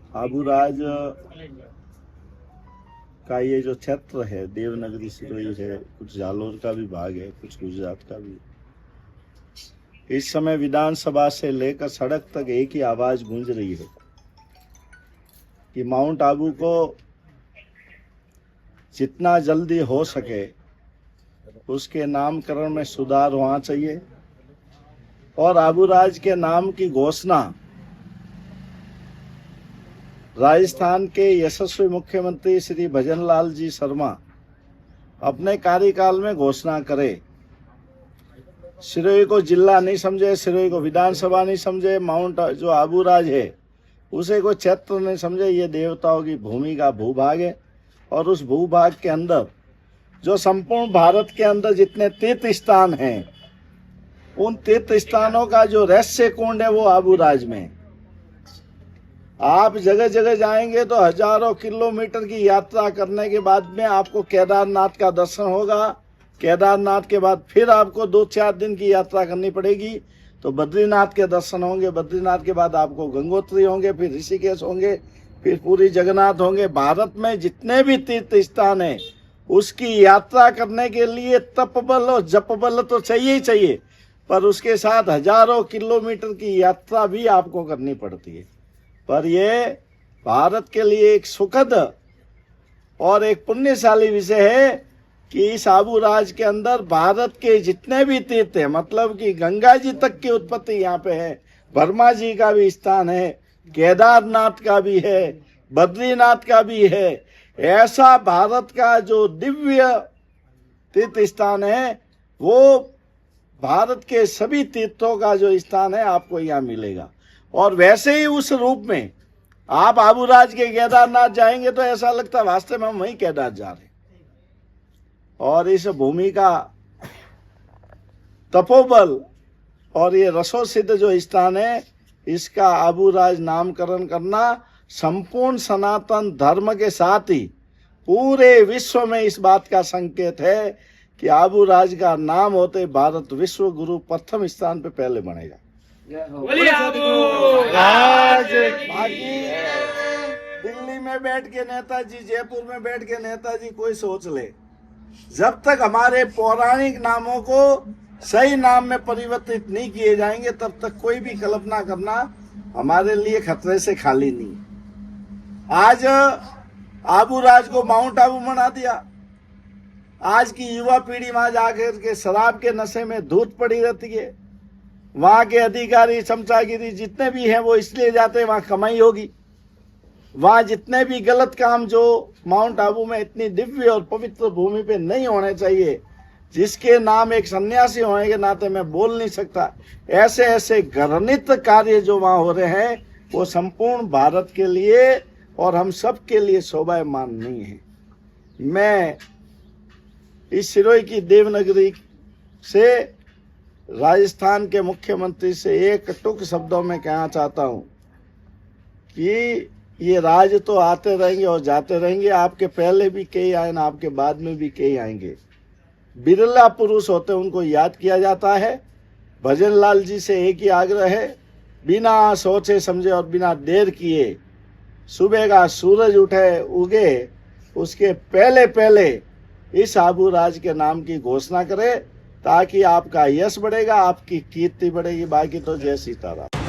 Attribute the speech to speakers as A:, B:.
A: आबूराज का ये जो क्षेत्र है, देवनगरी सिरोही है, कुछ जालोर का भी भाग है, कुछ गुजरात का भी। इस समय विधानसभा से लेकर सड़क तक एक ही आवाज गूंज रही है कि माउंट आबू को जितना जल्दी हो सके उसके नामकरण में सुधार होना चाहिए और आबूराज के नाम की घोषणा राजस्थान के यशस्वी मुख्यमंत्री श्री भजनलाल जी शर्मा अपने कार्यकाल में घोषणा करे। सिरोही को जिला नहीं समझे, सिरोही को विधानसभा नहीं समझे, माउंट जो आबूराज है उसे कोई क्षेत्र नहीं समझे। ये देवताओं की भूमि का भूभाग है और उस भूभाग के अंदर जो संपूर्ण भारत के अंदर जितने तीर्थ स्थान हैं, उन तीर्थ स्थानों का जो रहस्य कुंड है वो आबूराज में। आप जगह जगह जाएंगे तो हजारों किलोमीटर की यात्रा करने के बाद में आपको केदारनाथ का दर्शन होगा। केदारनाथ के बाद फिर आपको 2-4 दिन की यात्रा करनी पड़ेगी तो बद्रीनाथ के दर्शन होंगे। बद्रीनाथ के बाद आपको गंगोत्री होंगे, फिर ऋषिकेश होंगे, फिर पूरी जगन्नाथ होंगे। भारत में जितने भी तीर्थ स्थान हैं उसकी यात्रा करने के लिए तप बल और जप बल तो चाहिए ही चाहिए, पर उसके साथ हजारों किलोमीटर की यात्रा भी आपको करनी पड़ती है। पर ये भारत के लिए एक सुखद और एक पुण्यशाली विषय है कि इस आबूराज के अंदर भारत के जितने भी तीर्थ हैं, मतलब कि गंगा जी तक की उत्पत्ति यहाँ पे है, ब्रह्मा जी का भी स्थान है, केदारनाथ का भी है, बद्रीनाथ का भी है। ऐसा भारत का जो दिव्य तीर्थ स्थान है वो भारत के सभी तीर्थों का जो स्थान है आपको यहाँ मिलेगा। और वैसे ही उस रूप में आप आबूराज के केदारनाथ जाएंगे तो ऐसा लगता है वास्तव में हम वहीं केदार जा रहे हैं। और इस भूमि का तपोबल और ये रसो सिद्ध जो स्थान है, इसका आबूराज नामकरण करना संपूर्ण सनातन धर्म के साथ ही पूरे विश्व में इस बात का संकेत है कि आबूराज का नाम होते भारत विश्व गुरु प्रथम स्थान पे पहले बनेगा। बाकी दिल्ली में बैठ के नेताजी, जयपुर में बैठ के नेताजी कोई सोच ले, जब तक हमारे पौराणिक नामों को सही नाम में परिवर्तित नहीं किए जाएंगे तब तक कोई भी कल्पना करना हमारे लिए खतरे से खाली नहीं। आज आबूराज को माउंट आबू बना दिया। आज की युवा पीढ़ी वहां जाकर के शराब के नशे में धूत पड़ी रहती है। वहां के अधिकारी, चमचागिरी जितने भी हैं वो इसलिए जाते हैं वहां कमाई होगी। वहां जितने भी गलत काम जो माउंट आबू में इतनी दिव्य और पवित्र भूमि पे नहीं होने चाहिए, जिसके नाम एक सन्यासी होने के नाते मैं बोल नहीं सकता, ऐसे ऐसे घृणित कार्य जो वहां हो रहे हैं वो संपूर्ण भारत के लिए और हम सब के लिए शोभायमान नहीं है। मैं इस सिरोही की देवनगरी से राजस्थान के मुख्यमंत्री से एक टुक शब्दों में कहना चाहता हूं कि ये राज तो आते रहेंगे और जाते रहेंगे। आपके पहले भी कई आए ना, आपके बाद में भी कई आएंगे। बिरला पुरुष होते उनको याद किया जाता है। भजनलाल जी से एक ही आग्रह है, बिना सोचे समझे और बिना देर किए सुबह का सूरज उठे उगे उसके पहले पहले इस आबूराज के नाम की घोषणा करें ताकि आपका यश बढ़ेगा, आपकी कीर्ति बढ़ेगी। बाकी तो जय सीताराम।